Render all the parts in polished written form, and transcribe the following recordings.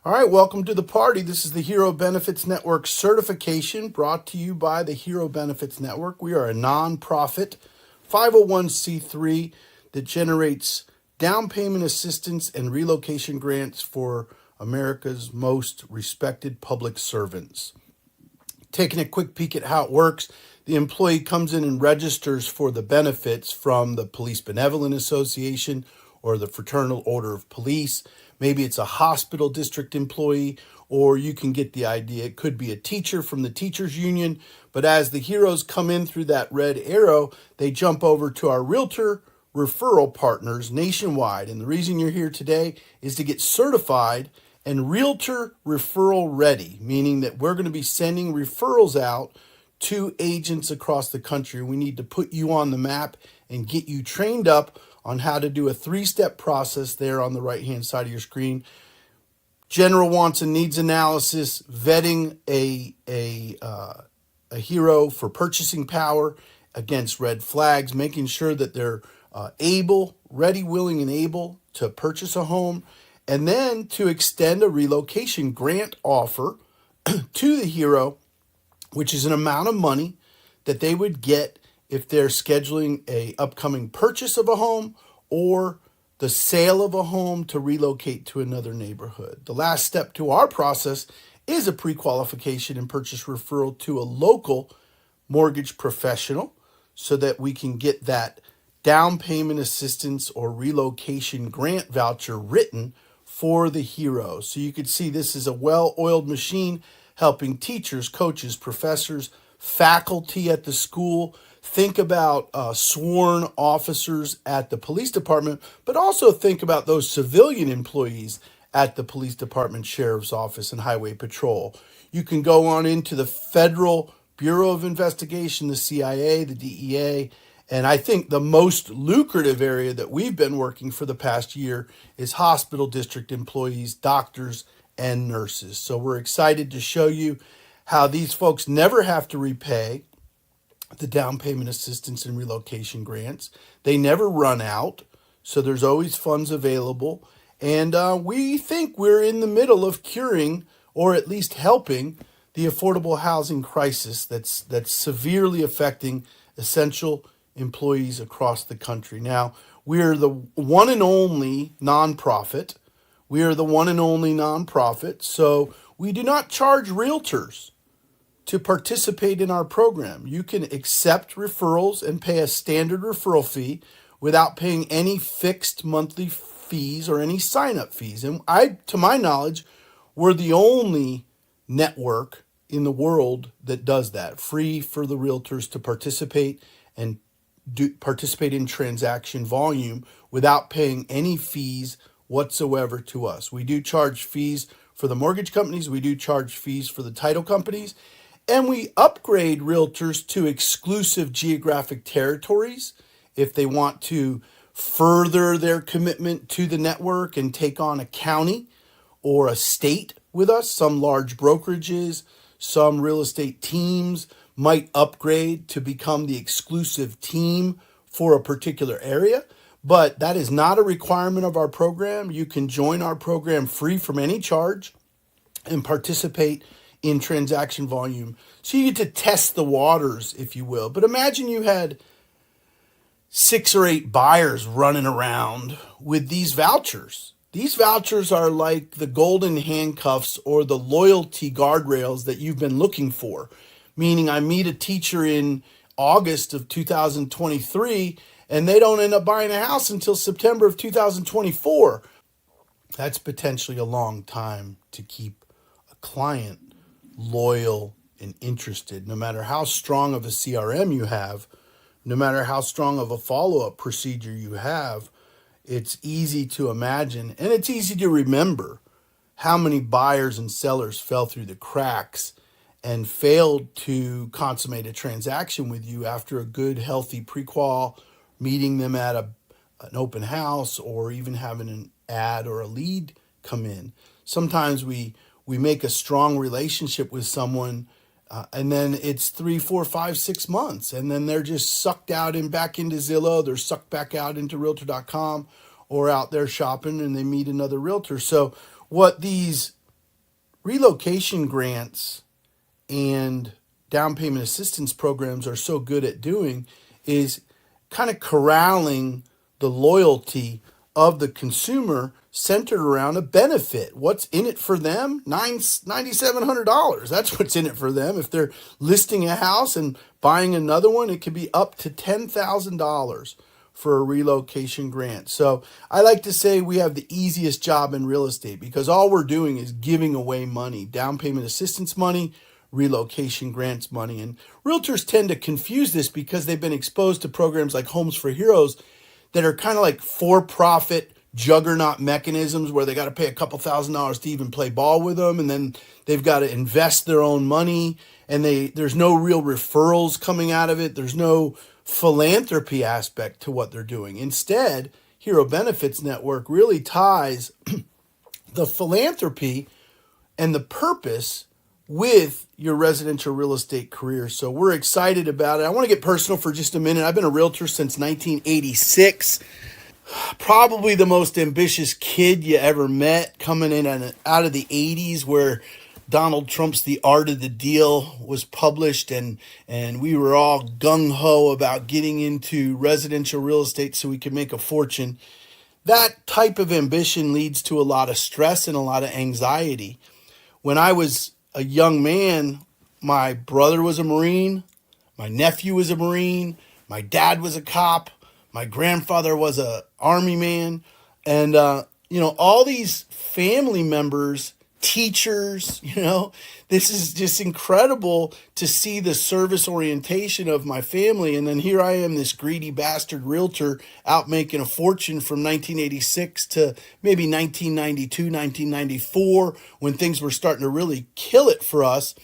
All right, welcome to the party. This is the Hero Benefits Network certification brought to you by the Hero Benefits Network. We are a nonprofit 501c3 that generates down payment assistance and relocation grants for America's most respected public servants. Taking a quick peek at how it works, the employee comes in and registers for the benefits from the Police Benevolent Association or the Fraternal Order of Police. Maybe it's a hospital district employee, or you can get the idea. It could be a teacher from the teachers union. But as the heroes come in through that red arrow, they jump over to our realtor referral partners nationwide. And the reason you're here today is to get certified and realtor referral ready, meaning that we're going to be sending referrals out to agents across the country. We need to put you on the map and get you trained up on how to do a 3-step process there on the right-hand side of your screen. General wants and needs analysis, vetting a hero for purchasing power against red flags, making sure that they're ready, willing, and able to purchase a home, and then to extend a relocation grant offer to the hero, which is an amount of money that they would get if they're scheduling a upcoming purchase of a home or the sale of a home to relocate to another neighborhood. The last step to our process is a pre-qualification and purchase referral to a local mortgage professional so that we can get that down payment assistance or relocation grant voucher written for the hero. So you can see this is a well-oiled machine helping teachers, coaches, professors, faculty at the school. Think about sworn officers at the police department, but also think about those civilian employees at the police department, sheriff's office, and highway patrol. You can go on into the Federal Bureau of Investigation, the CIA, the DEA, and I think the most lucrative area that we've been working for the past year is hospital district employees, doctors, and nurses. So we're excited to show you how these folks never have to repay the down payment assistance and relocation grants. They never run out, so there's always funds available. And we think we're in the middle of curing, or at least helping, the affordable housing crisis that's severely affecting essential employees across the country. Now, we're the one and only nonprofit. We are the one and only nonprofit, so we do not charge realtors to participate in our program. You can accept referrals and pay a standard referral fee without paying any fixed monthly fees or any sign-up fees. And to my knowledge, we're the only network in the world that does that. Free for the realtors to participate and participate in transaction volume without paying any fees whatsoever to us. We do charge fees for the mortgage companies. We do charge fees for the title companies. And we upgrade realtors to exclusive geographic territories if they want to further their commitment to the network and take on a county or a state with us. Some large brokerages, some real estate teams might upgrade to become the exclusive team for a particular area, but that is not a requirement of our program. You can join our program free from any charge and participate in transaction volume. So you get to test the waters, if you will. But imagine you had 6 or 8 buyers running around with these vouchers. These vouchers are like the golden handcuffs or the loyalty guardrails that you've been looking for. Meaning I meet a teacher in August of 2023 and they don't end up buying a house until September of 2024. That's potentially a long time to keep a client loyal and interested. No matter how strong of a CRM you have, no matter how strong of a follow-up procedure you have, it's easy to imagine and it's easy to remember how many buyers and sellers fell through the cracks and failed to consummate a transaction with you after a good, healthy pre-qual, meeting them at an open house, or even having an ad or a lead come in. Sometimes we make a strong relationship with someone and then it's 3, 4, 5, 6 months. And then they're just sucked out and back into Zillow. They're sucked back out into realtor.com or out there shopping and they meet another realtor. So what these relocation grants and down payment assistance programs are so good at doing is kind of corralling the loyalty of the consumer centered around a benefit. What's in it for them? $9,700. That's what's in it for them. If they're listing a house and buying another one, it could be up to $10,000 for a relocation grant. So I like to say we have the easiest job in real estate because all we're doing is giving away money, down payment assistance money, relocation grants money. And realtors tend to confuse this because they've been exposed to programs like Homes for Heroes that are kind of like for-profit juggernaut mechanisms where they got to pay a couple $1,000s to even play ball with them, and then they've got to invest their own money, and there's no real referrals coming out of it. There's no philanthropy aspect to what they're doing. Instead, Hero Benefits Network really ties the philanthropy and the purpose with your residential real estate career. So we're excited about it. I want to get personal for just a minute. I've been a realtor since 1986. Probably the most ambitious kid you ever met, coming in out of the 80s where Donald Trump's The Art of the Deal was published, and we were all gung-ho about getting into residential real estate so we could make a fortune. That type of ambition leads to a lot of stress and a lot of anxiety. When I was a young man, my brother was a Marine, my nephew was a Marine, my dad was a cop, my grandfather was a Army man, and all these family members, teachers, this is just incredible to see the service orientation of my family. And then here I am, this greedy bastard realtor out making a fortune from 1986 to maybe 1992, 1994, when things were starting to really kill it for us.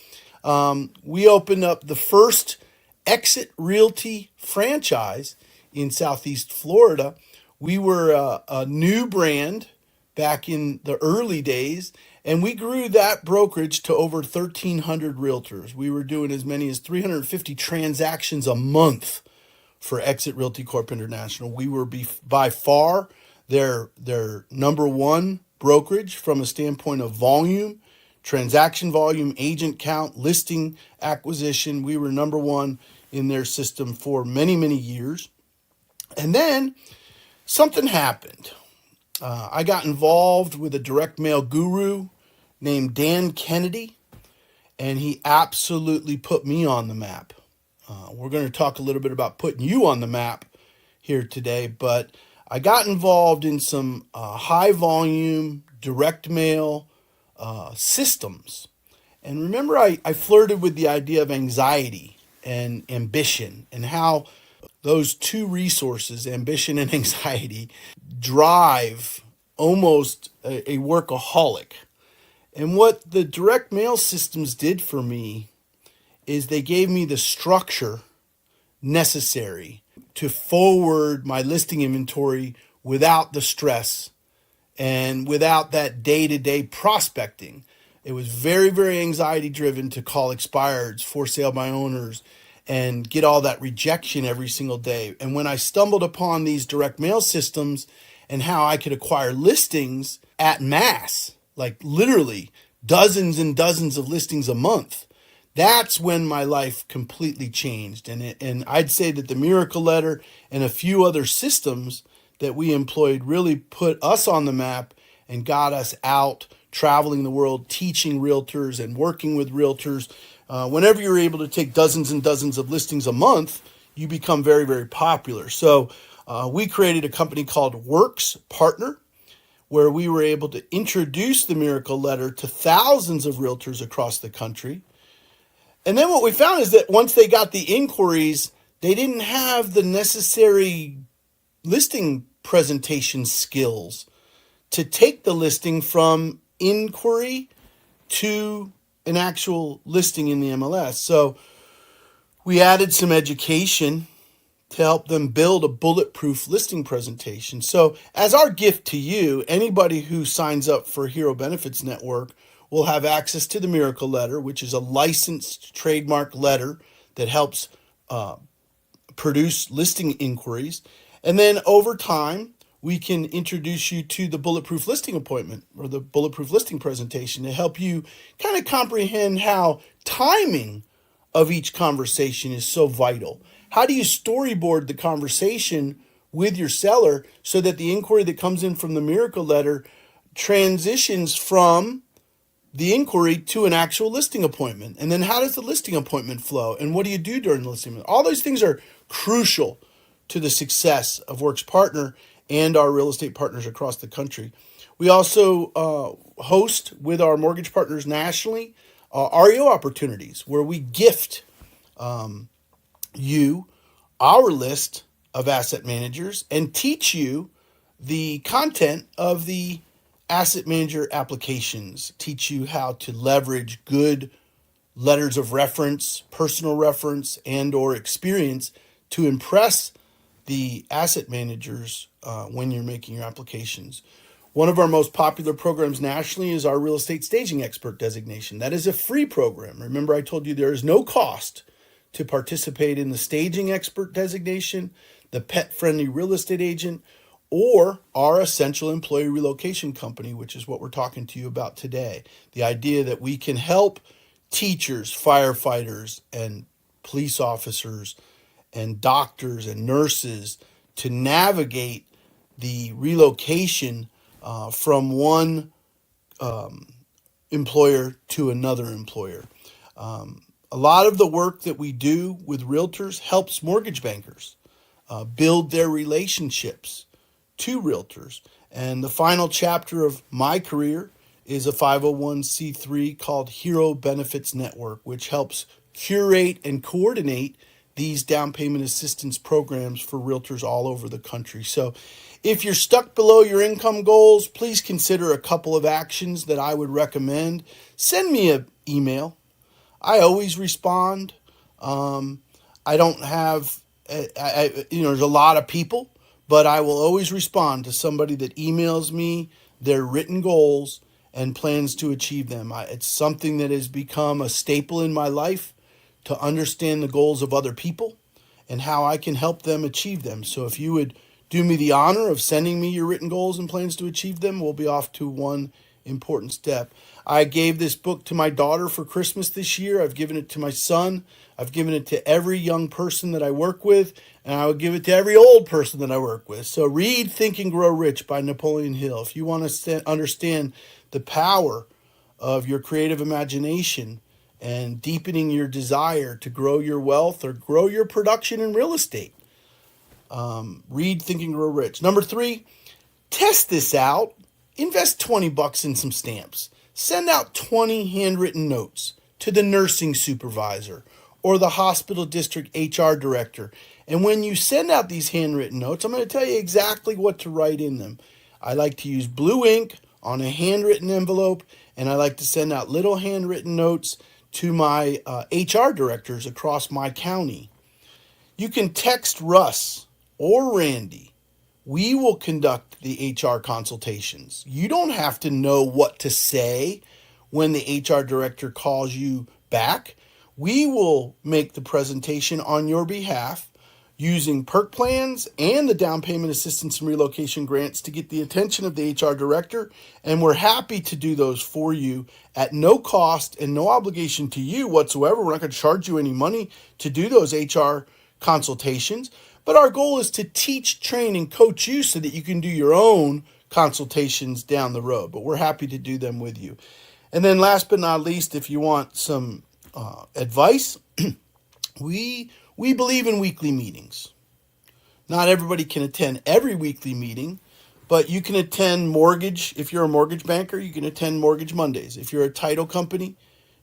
We opened up the first Exit Realty franchise in Southeast Florida. We were a new brand back in the early days, and we grew that brokerage to over 1,300 realtors. We were doing as many as 350 transactions a month for Exit Realty Corp International. We were by far their number one brokerage from a standpoint of volume, transaction volume, agent count, listing acquisition. We were number one in their system for many, many years. And then something happened. I got involved with a direct mail guru named Dan Kennedy, and he absolutely put me on the map. We're going to talk a little bit about putting you on the map here today, but I got involved in some high volume direct mail systems. And remember, I flirted with the idea of anxiety and ambition, and how those two resources, ambition and anxiety, drive almost a workaholic. And what the direct mail systems did for me is they gave me the structure necessary to forward my listing inventory without the stress and without that day-to-day prospecting. It was very, very anxiety driven to call expireds, for sale by owners, and get all that rejection every single day. And when I stumbled upon these direct mail systems and how I could acquire listings at mass, like literally dozens and dozens of listings a month, that's when my life completely changed. And I'd say that the Miracle Letter and a few other systems that we employed really put us on the map and got us out traveling the world, teaching realtors and working with realtors. Whenever you're able to take dozens and dozens of listings a month, you become very, very popular. So we created a company called Works Partner, where we were able to introduce the Miracle Letter to thousands of realtors across the country. And then what we found is that once they got the inquiries, they didn't have the necessary listing presentation skills to take the listing from inquiry to an actual listing in the MLS. So we added some education to help them build a bulletproof listing presentation. So as our gift to you, anybody who signs up for Hero Benefits Network will have access to the Miracle Letter, which is a licensed trademark letter that helps produce listing inquiries. And then over time, we can introduce you to the bulletproof listing appointment or the bulletproof listing presentation to help you kind of comprehend how timing of each conversation is so vital. How do you storyboard the conversation with your seller so that the inquiry that comes in from the miracle letter transitions from the inquiry to an actual listing appointment? And then how does the listing appointment flow? And what do you do during the listing? All those things are crucial to the success of Works Partner and our real estate partners across the country. We also host with our mortgage partners nationally REO opportunities where we gift you our list of asset managers and teach you the content of the asset manager applications, teach you how to leverage good letters of reference, personal reference, and or experience to impress the asset managers when you're making your applications. One of our most popular programs nationally is our real estate staging expert designation. That is a free program. Remember, I told you there is no cost to participate in the staging expert designation, the pet-friendly real estate agent, or our essential employee relocation company, which is what we're talking to you about today. The idea that we can help teachers, firefighters, and police officers, and doctors and nurses to navigate the relocation from one employer to another employer. A lot of the work that we do with realtors helps mortgage bankers build their relationships to realtors. And the final chapter of my career is a 501c3 called Hero Benefits Network, which helps curate and coordinate these down payment assistance programs for realtors all over the country. So if you're stuck below your income goals, please consider a couple of actions that I would recommend. Send me an email. I always respond. I don't have, there's a lot of people, but I will always respond to somebody that emails me their written goals and plans to achieve them. It's something that has become a staple in my life to understand the goals of other people and how I can help them achieve them. So if you would do me the honor of sending me your written goals and plans to achieve them, we'll be off to one important step. I gave this book to my daughter for Christmas this year. I've given it to my son. I've given it to every young person that I work with, and I would give it to every old person that I work with. So read Think and Grow Rich by Napoleon Hill. If you want to understand the power of your creative imagination and deepening your desire to grow your wealth or grow your production in real estate, read Think and Grow Rich. Number 3, test this out. Invest $20 in some stamps. Send out 20 handwritten notes to the nursing supervisor or the hospital district HR director. And when you send out these handwritten notes, I'm going to tell you exactly what to write in them. I like to use blue ink on a handwritten envelope, and I like to send out little handwritten notes to my HR directors across my county. You can text Russ or Randy. We will conduct the HR consultations. You don't have to know what to say when the HR director calls you back. We will make the presentation on your behalf using perk plans and the down payment assistance and relocation grants to get the attention of the HR director. And we're happy to do those for you at no cost and no obligation to you whatsoever. We're not going to charge you any money to do those HR consultations. But our goal is to teach, train, and coach you so that you can do your own consultations down the road. But we're happy to do them with you. And then last but not least, if you want some advice, we believe in weekly meetings. Not everybody can attend every weekly meeting, but you can attend mortgage. If you're a mortgage banker, you can attend Mortgage Mondays. If you're a title company,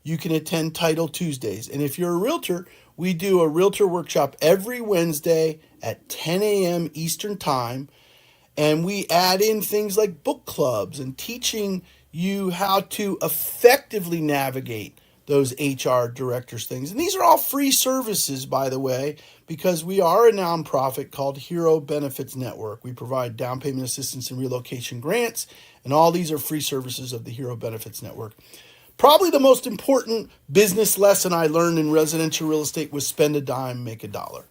you can attend Title Tuesdays. And if you're a realtor, we do a realtor workshop every Wednesday at 10 a.m. Eastern Time. And we add in things like book clubs and teaching you how to effectively navigate those HR directors things. And these are all free services, by the way, because we are a nonprofit called Hero Benefits Network. We provide down payment assistance and relocation grants, and all these are free services of the Hero Benefits Network. Probably the most important business lesson I learned in residential real estate was spend a dime, make a dollar.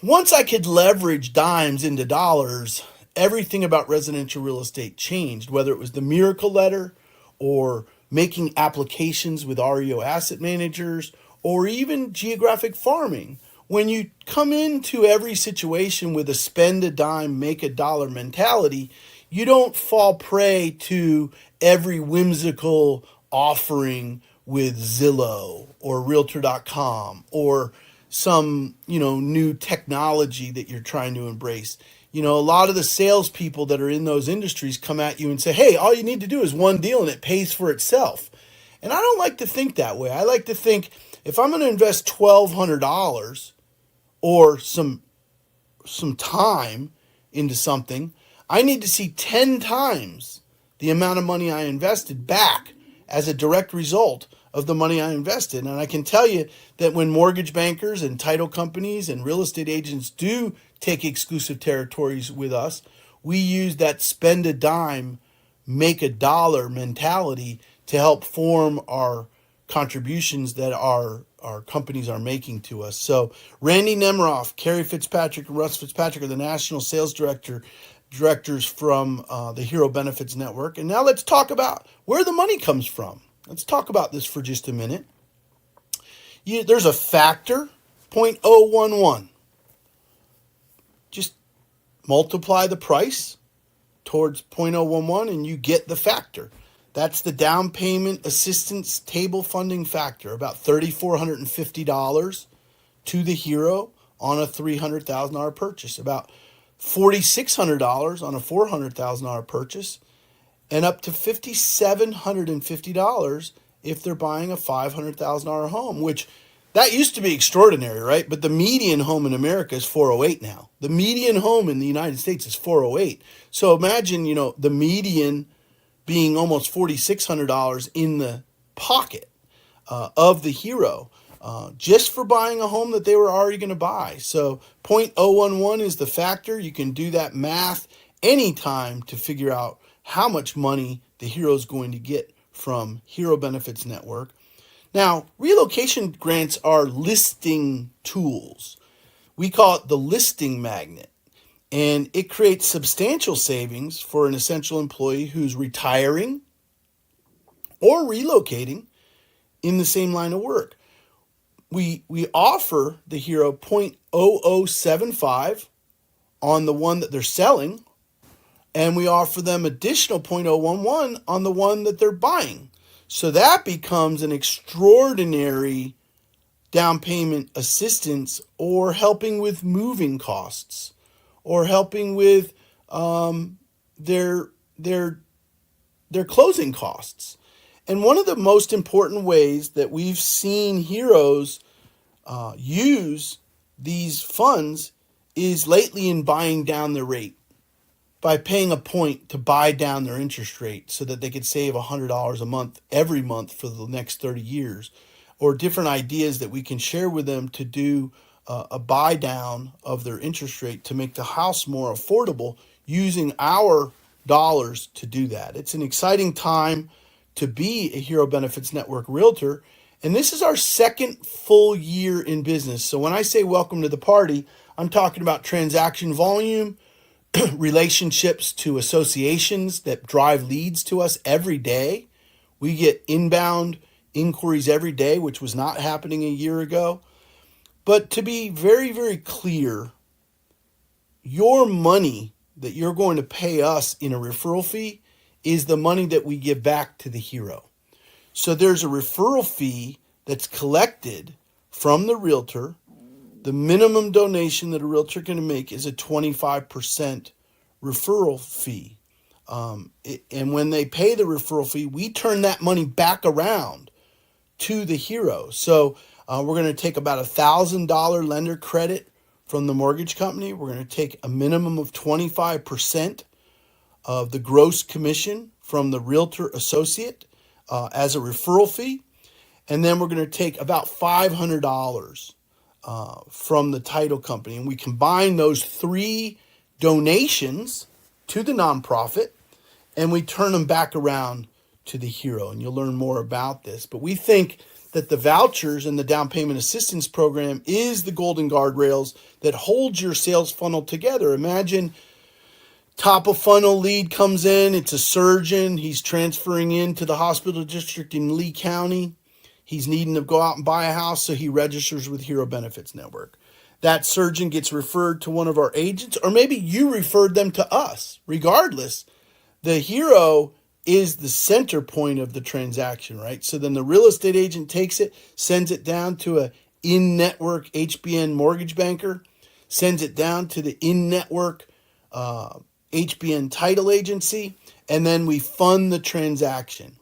Once I could leverage dimes into dollars, everything about residential real estate changed, whether it was the miracle letter or making applications with REO asset managers or even geographic farming. When you come into every situation with a spend a dime, make a dollar mentality, you don't fall prey to every whimsical offering with Zillow or Realtor.com or some, new technology that you're trying to embrace. A lot of the salespeople that are in those industries come at you and say, hey, all you need to do is one deal and it pays for itself. And I don't like to think that way. I like to think if I'm going to invest $1,200 or some time into something, I need to see 10 times the amount of money I invested back as a direct result of the money I invested. And I can tell you that when mortgage bankers and title companies and real estate agents do take exclusive territories with us, we use that spend a dime, make a dollar mentality to help form our contributions that our companies are making to us. So Randy Nemiroff, Carrie Fitzpatrick, and Russ Fitzpatrick are the national sales directors from the Hero Benefits Network. And now let's talk about where the money comes from. Let's talk about this for just a minute. There's a factor, 0.011. Just multiply the price towards 0.011 and you get the factor. That's the down payment assistance table funding factor, about $3,450 to the hero on a $300,000 purchase, about $4,600 on a $400,000 purchase, and up to $5,750 if they're buying a $500,000 home, which that used to be extraordinary, right? But the median home in America is $408 now. The median home in the United States is $408. So imagine, the median being almost $4,600 in the pocket of the hero just for buying a home that they were already going to buy. So 0.011 is the factor. You can do that math anytime to figure out how much money the hero is going to get from Hero Benefits Network. Now, relocation grants are listing tools. We call it the listing magnet, and it creates substantial savings for an essential employee who's retiring or relocating in the same line of work. We offer the hero 0.0075 on the one that they're selling, and we offer them additional 0.011 on the one that they're buying. So that becomes an extraordinary down payment assistance or helping with moving costs or helping with their closing costs. And one of the most important ways that we've seen heroes use these funds is lately in buying down their rate, by paying a point to buy down their interest rate so that they could save $100 a month every month for the next 30 years, or different ideas that we can share with them to do a buy down of their interest rate to make the house more affordable using our dollars to do that. It's an exciting time to be a Hero Benefits Network realtor, and this is our second full year in business. So when I say welcome to the party, I'm talking about transaction volume, relationships to associations that drive leads to us every day. We get inbound inquiries every day, which was not happening a year ago. But to be very, very clear, your money that you're going to pay us in a referral fee is the money that we give back to the hero. So there's a referral fee that's collected from the realtor. The minimum donation that a realtor can make is a 25% referral fee. And when they pay the referral fee, we turn that money back around to the hero. So we're going to take about $1,000 lender credit from the mortgage company. We're going to take a minimum of 25% of the gross commission from the realtor associate as a referral fee. And then we're going to take about $500 from the title company. And we combine those three donations to the nonprofit and we turn them back around to the hero. And you'll learn more about this. But we think that the vouchers and the down payment assistance program is the golden guardrails that holds your sales funnel together. Imagine Top of funnel lead comes in. It's a surgeon. He's transferring into the hospital district in Lee County. He's needing to go out and buy a house, so he registers with Hero Benefits Network. That surgeon gets referred to one of our agents, or maybe you referred them to us. Regardless, the hero is the center point of the transaction, right? So then the real estate agent takes it, sends it down to a in-network HBN mortgage banker, sends it down to the in-network HBN title agency, and then we fund the transaction.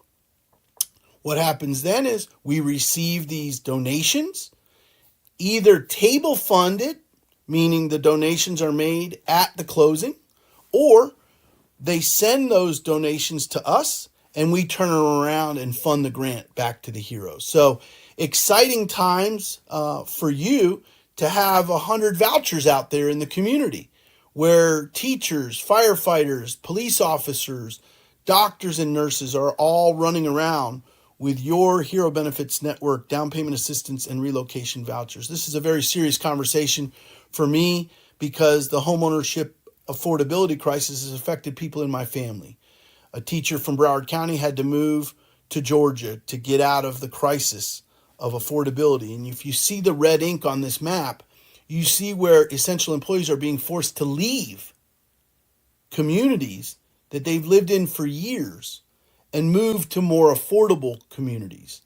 What happens then is we receive these donations, either table funded, meaning the donations are made at the closing, or they send those donations to us and we turn it around and fund the grant back to the heroes. So exciting times for you to have 100 vouchers out there in the community where teachers, firefighters, police officers, doctors, and nurses are all running around with your Hero Benefits Network down payment assistance and relocation vouchers. This is a very serious conversation for me because the homeownership affordability crisis has affected people in my family. A teacher from Broward County had to move to Georgia to get out of the crisis of affordability. And if you see the red ink on this map, you see where essential employees are being forced to leave communities that they've lived in for years and move to more affordable communities.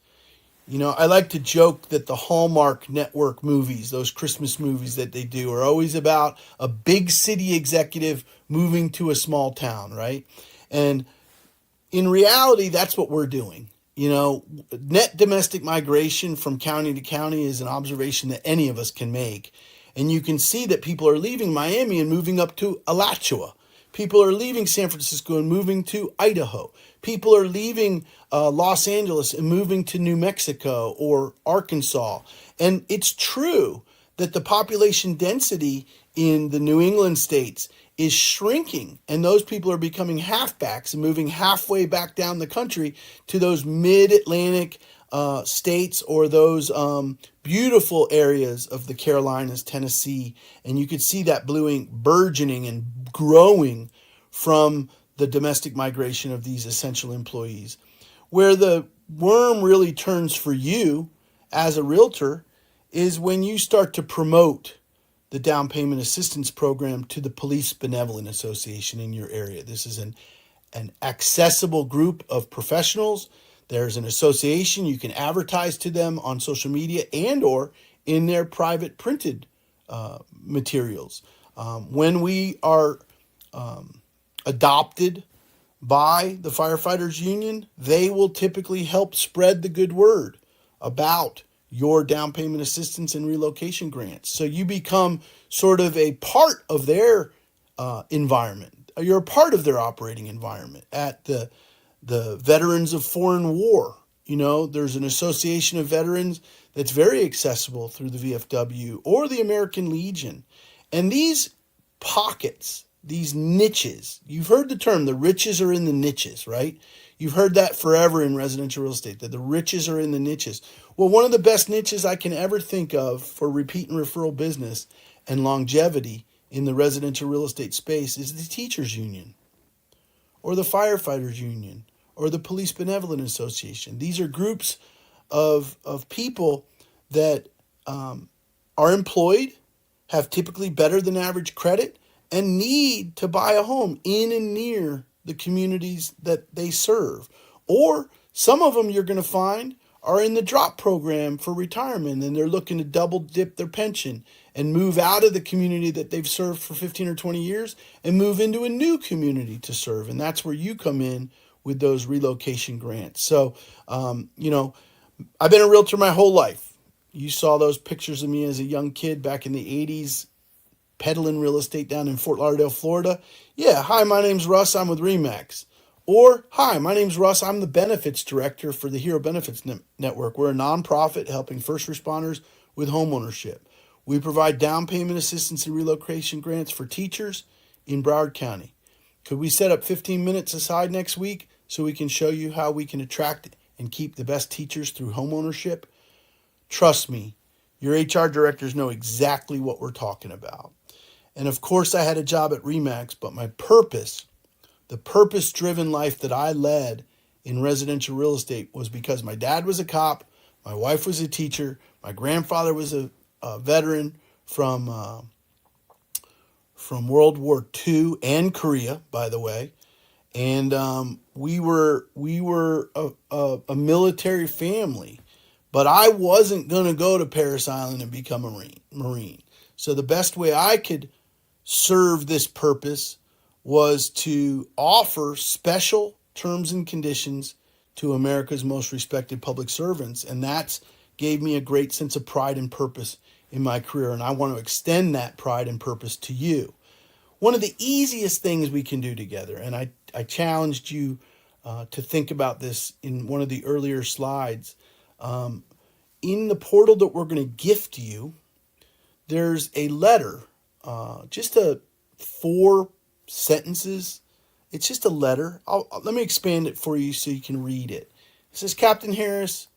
You know, I like to joke that the Hallmark Network movies, those Christmas movies that they do, are always about a big city executive moving to a small town, right? And in reality, that's what we're doing. You know, net domestic migration from county to county is an observation that any of us can make. And you can see that people are leaving Miami and moving up to Alachua. People are leaving San Francisco and moving to Idaho. People are leaving Los Angeles and moving to New Mexico or Arkansas. And it's true that the population density in the New England states is shrinking, and those people are becoming halfbacks and moving halfway back down the country to those mid-Atlantic states or those beautiful areas of the Carolinas, Tennessee. And you could see that burgeoning and growing from the domestic migration of these essential employees. Where the worm really turns for you as a realtor is when you start to promote the down payment assistance program to the Police Benevolent Association in your area. This is an accessible group of professionals. There's an association. You can advertise to them on social media and or in their private printed materials. When we are adopted by the Firefighters Union, they will typically help spread the good word about your down payment assistance and relocation grants. So you become sort of a part of their environment. You're a part of their operating environment. At the Veterans of Foreign War, you know, there's an association of veterans that's very accessible through the VFW or the American Legion. And these pockets, these niches, you've heard the term, the riches are in the niches, right? You've heard that forever in residential real estate, that the riches are in the niches. Well, one of the best niches I can ever think of for repeat and referral business and longevity in the residential real estate space is the Teachers Union or the Firefighters Union or the Police Benevolent Association. These are groups of people that are employed, have typically better than average credit, and need to buy a home in and near the communities that they serve. Or some of them you're going to find are in the drop program for retirement, and they're looking to double dip their pension and move out of the community that they've served for 15 or 20 years and move into a new community to serve. And that's where you come in with those relocation grants. So, you know, I've been a realtor my whole life. You saw those pictures of me as a young kid back in the 80s, peddling real estate down in Fort Lauderdale, Florida. Yeah, hi, my name's Russ. I'm with RE/MAX. Or, hi, my name's Russ. I'm the benefits director for the Hero Benefits Network. We're a nonprofit helping first responders with homeownership. We provide down payment assistance and relocation grants for teachers in Broward County. Could we set up 15 minutes aside next week so we can show you how we can attract and keep the best teachers through homeownership? Trust me, your HR directors know exactly what we're talking about. And of course, I had a job at RE/MAX, but my purpose, the purpose-driven life that I led in residential real estate was because my dad was a cop, my wife was a teacher, my grandfather was a veteran from World War II and Korea, by the way, and we were a military family, but I wasn't going to go to Parris Island and become a Marine. So the best way I could serve this purpose was to offer special terms and conditions to America's most respected public servants, and that gave me a great sense of pride and purpose in my career, and I want to extend that pride and purpose to you. One of the easiest things we can do together, and I challenged you to think about this in one of the earlier slides, in the portal that we're going to gift you, there's a letter, just 4 sentences. It's just a letter. Let me expand it for you so you can read it. It says, Captain Harris,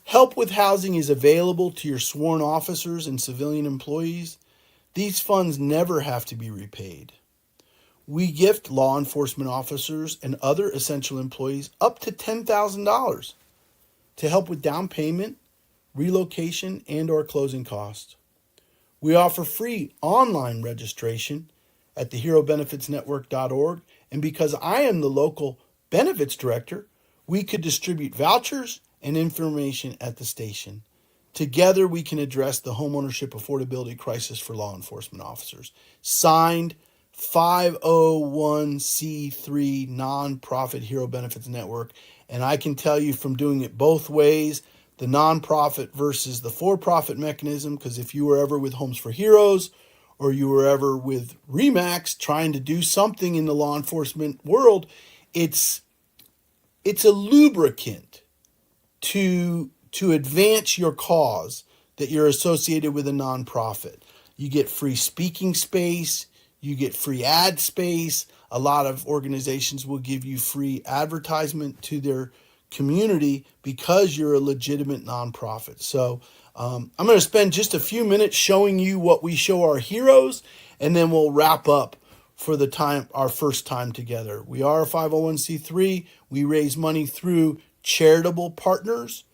help with housing is available to your sworn officers and civilian employees. These funds never have to be repaid. We gift law enforcement officers and other essential employees up to $10,000 to help with down payment, relocation, and/or closing costs. We offer free online registration at theherobenefitsnetwork.org, and because I am the local benefits director, we could distribute vouchers and information at the station. Together, we can address the homeownership affordability crisis for law enforcement officers. Signed, 501c3 nonprofit Hero Benefits Network. And I can tell you from doing it both ways, the nonprofit versus the for-profit mechanism, because if you were ever with Homes for Heroes or you were ever with RE/MAX trying to do something in the law enforcement world, it's a lubricant to advance your cause that you're associated with a nonprofit. You get free speaking space, you get free ad space. A lot of organizations will give you free advertisement to their community because you're a legitimate nonprofit. So I'm going to spend just a few minutes showing you what we show our heroes, and then we'll wrap up for our first time together. We are a 501c3. We raise money through charitable partners.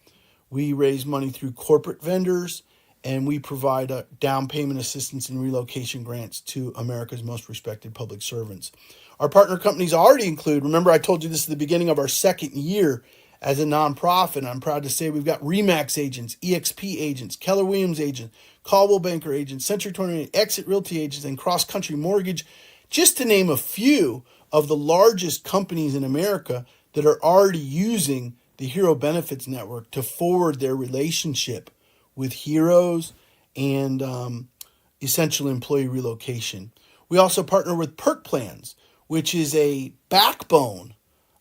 We raise money through corporate vendors, and we provide down payment assistance and relocation grants to America's most respected public servants. Our partner companies already include, remember I told you this at the beginning of our second year as a nonprofit. I'm proud to say we've got RE/MAX agents, EXP agents, Keller Williams agents, Caldwell Banker agents, Century 28, Exit Realty agents, and Cross Country Mortgage, just to name a few of the largest companies in America that are already using the Hero Benefits Network to forward their relationship with heroes and essential employee relocation. We also partner with Perk Plans, which is a backbone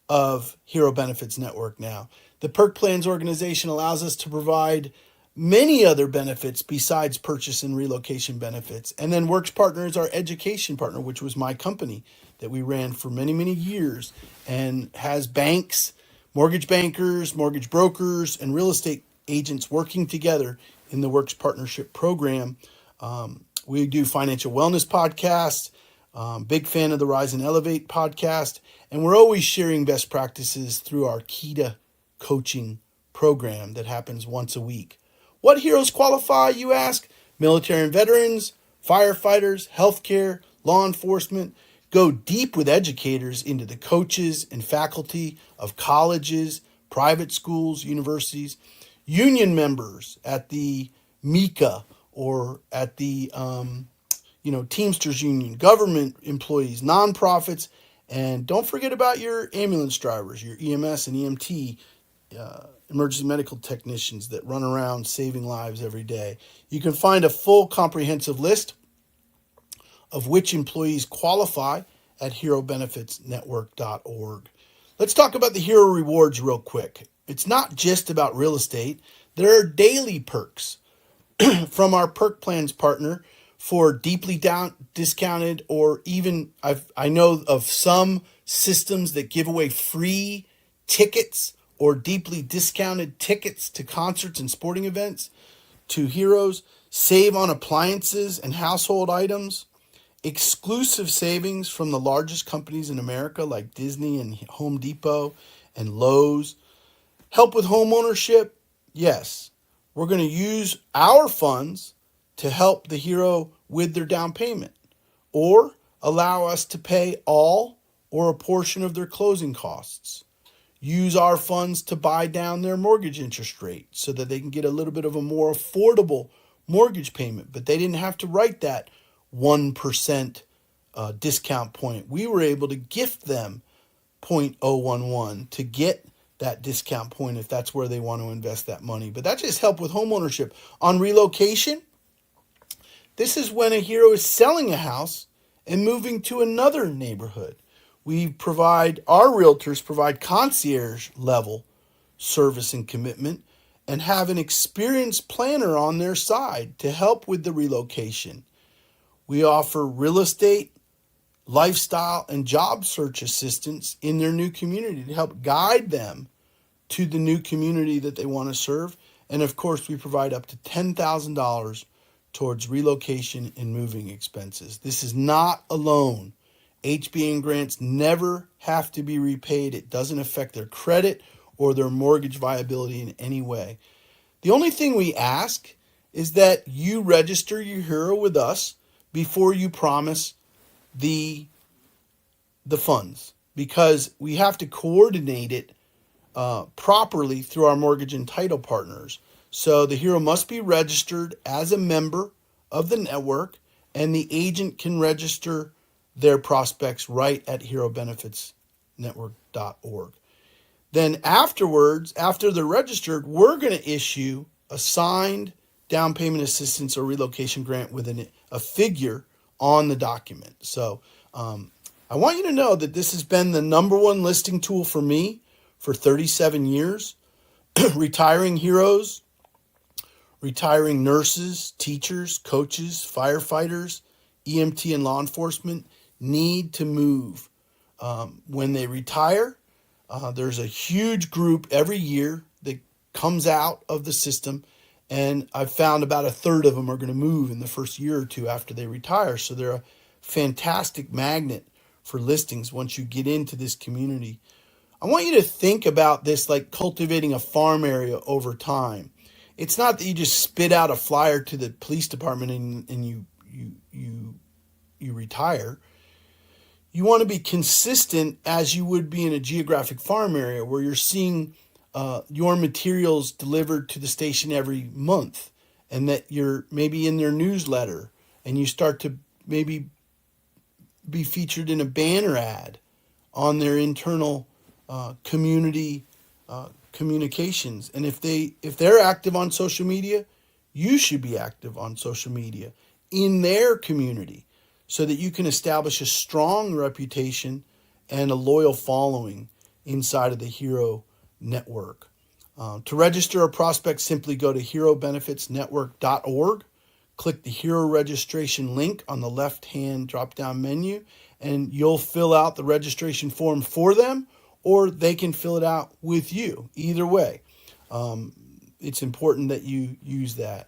of Hero Benefits Network now. The Perk Plans organization allows us to provide many other benefits besides purchase and relocation benefits. And then Works Partner is our education partner, which was my company that we ran for many, many years, and has banks, mortgage bankers, mortgage brokers, and real estate agents working together in the Works Partnership program. We do financial wellness podcasts, big fan of the Rise and Elevate podcast, and we're always sharing best practices through our KETA coaching program that happens once a week. What heroes qualify, you ask? Military and veterans, firefighters, healthcare, law enforcement. Go deep with educators into the coaches and faculty of colleges, private schools, universities, union members at the MICA or at the Teamsters Union, government employees, nonprofits, and don't forget about your ambulance drivers, your EMS and EMT, emergency medical technicians that run around saving lives every day. You can find a full comprehensive list of which employees qualify at herobenefitsnetwork.org. Let's talk about the Hero Rewards real quick. It's not just about real estate. There are daily perks from our Perk Plans partner for deeply discounted, or even I know of some systems that give away free tickets or deeply discounted tickets to concerts and sporting events to heroes, save on appliances and household items, exclusive savings from the largest companies in America like Disney and Home Depot and Lowe's. Help with home ownership? Yes. We're going to use our funds to help the hero with their down payment or allow us to pay all or a portion of their closing costs. Use our funds to buy down their mortgage interest rate so that they can get a little bit of a more affordable mortgage payment, but they didn't have to write that 1% discount point. We were able to gift them 0.011 to get that discount point if that's where they want to invest that money. But that just helped with home ownership. On relocation, this is when a hero is selling a house and moving to another neighborhood. Our realtors provide concierge level service and commitment and have an experienced planner on their side to help with the relocation. We offer real estate, lifestyle, and job search assistance in their new community to help guide them to the new community that they want to serve. And of course, we provide up to $10,000 towards relocation and moving expenses. This is not a loan. HBN grants never have to be repaid. It doesn't affect their credit or their mortgage viability in any way. The only thing we ask is that you register your hero with us before you promise the funds, because we have to coordinate it properly through our mortgage and title partners. So the hero must be registered as a member of the network, and the agent can register their prospects right at herobenefitsnetwork.org. Then afterwards, after they're registered, we're going to issue a signed down payment assistance or relocation grant with a figure on the document. So I want you to know that this has been the number one listing tool for me for 37 years. Retiring heroes, retiring nurses, teachers, coaches, firefighters, EMT, and law enforcement need to move. When they retire, there's a huge group every year that comes out of the system, and I've found about a third of them are going to move in the first year or two after they retire. So they're a fantastic magnet for listings once you get into this community. I want you to think about this like cultivating a farm area over time. It's not that you just spit out a flyer to the police department and you retire. You want to be consistent as you would be in a geographic farm area where you're seeing your materials delivered to the station every month, and that you're maybe in their newsletter and you start to maybe be featured in a banner ad on their internal community communications. And if they're active on social media, you should be active on social media in their community so that you can establish a strong reputation and a loyal following inside of the Hero Network. To register a prospect, simply go to herobenefitsnetwork.org, click the Hero registration link on the left-hand drop-down menu, and you'll fill out the registration form for them, or they can fill it out with you. Either way, it's important that you use that.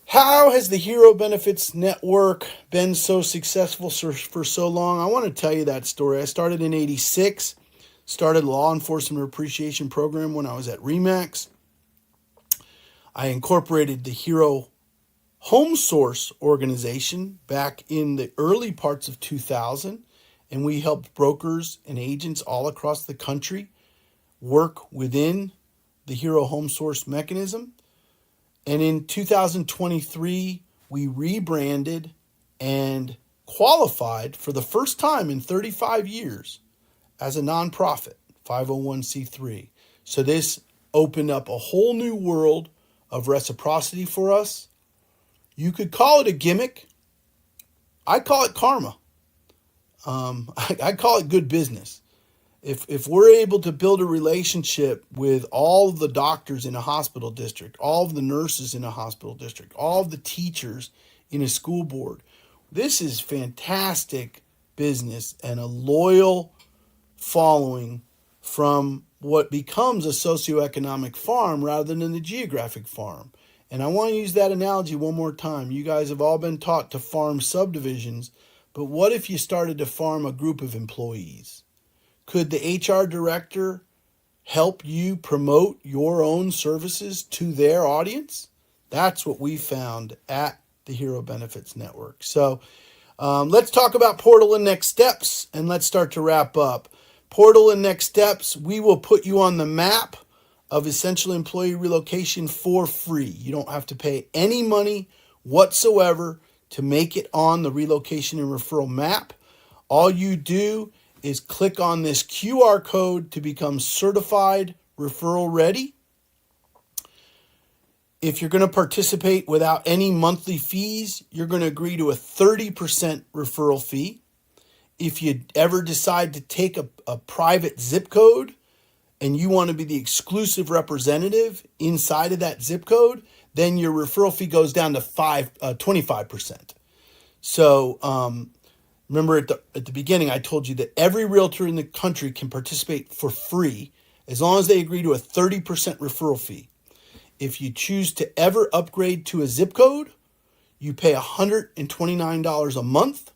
How has the Hero Benefits Network been so successful for so long? I want to tell you that story. I started in '86, started a law enforcement appreciation program when I was at RE/MAX. I incorporated the Hero Home Source organization back in the early parts of 2000, and we helped brokers and agents all across the country work within the Hero Home Source mechanism. And in 2023, we rebranded and qualified for the first time in 35 years as a nonprofit, 501c3. So this opened up a whole new world of reciprocity for us. You could call it a gimmick. I call it karma. I call it good business. If we're able to build a relationship with all of the doctors in a hospital district, all of the nurses in a hospital district, all of the teachers in a school board, this is fantastic business and a loyal following from what becomes a socioeconomic farm rather than a geographic farm. And I want to use that analogy one more time. You guys have all been taught to farm subdivisions, but what if you started to farm a group of employees? Could the HR director help you promote your own services to their audience? That's what we found at the Hero Benefits Network. So let's talk about Portal and Next Steps, and let's start to wrap up. Portal and Next Steps, we will put you on the map of essential employee relocation for free. You don't have to pay any money whatsoever to make it on the relocation and referral map. All you do is click on this QR code to become certified referral ready. If you're going to participate without any monthly fees, you're going to agree to a 30% referral fee. If you ever decide to take a private zip code and you want to be the exclusive representative inside of that zip code, then your referral fee goes down to 25%. So remember at the beginning, I told you that every realtor in the country can participate for free as long as they agree to a 30% referral fee. If you choose to ever upgrade to a zip code, you pay $129 a month,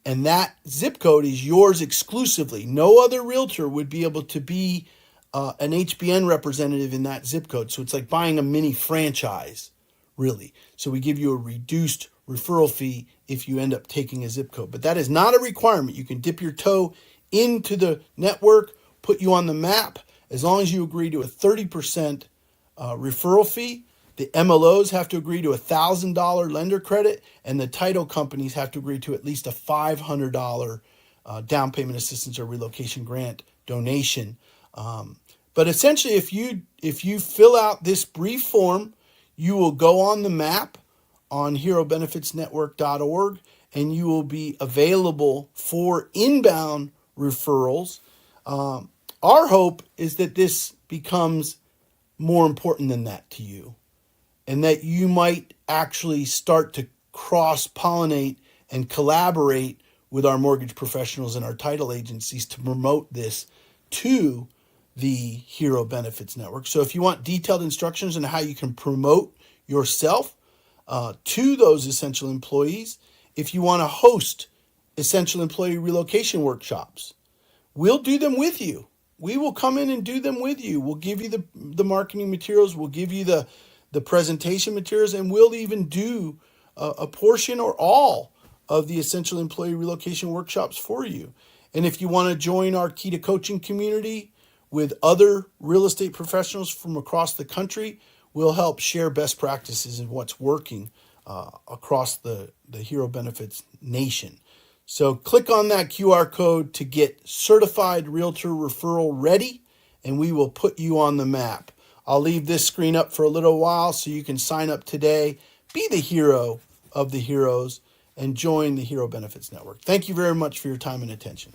and that zip code is yours exclusively. No other realtor would be able to be an HBN representative in that zip code. So it's like buying a mini franchise, really. So we give you a reduced referral fee if you end up taking a zip code. But that is not a requirement. You can dip your toe into the network, put you on the map, as long as you agree to a 30% referral fee. The MLOs have to agree to a $1,000 lender credit, and the title companies have to agree to at least a $500 down payment assistance or relocation grant donation. But essentially, if you fill out this brief form, you will go on the map on herobenefitsnetwork.org, and you will be available for inbound referrals. Our hope is that this becomes more important than that to you, and that you might actually start to cross-pollinate and collaborate with our mortgage professionals and our title agencies to promote this to the Hero Benefits Network. So if you want detailed instructions on how you can promote yourself to those essential employees, if you want to host essential employee relocation workshops, we'll do them with you. We will come in and do them with you. We'll give you the marketing materials. We'll give you the presentation materials, and we'll even do a portion or all of the essential employee relocation workshops for you. And if you want to join our Key to Coaching community with other real estate professionals from across the country, we'll help share best practices and what's working across the Hero Benefits nation. So click on that QR code to get certified realtor referral ready, and we will put you on the map. I'll leave this screen up for a little while so you can sign up today, be the hero of the heroes, and join the Hero Benefits Network. Thank you very much for your time and attention.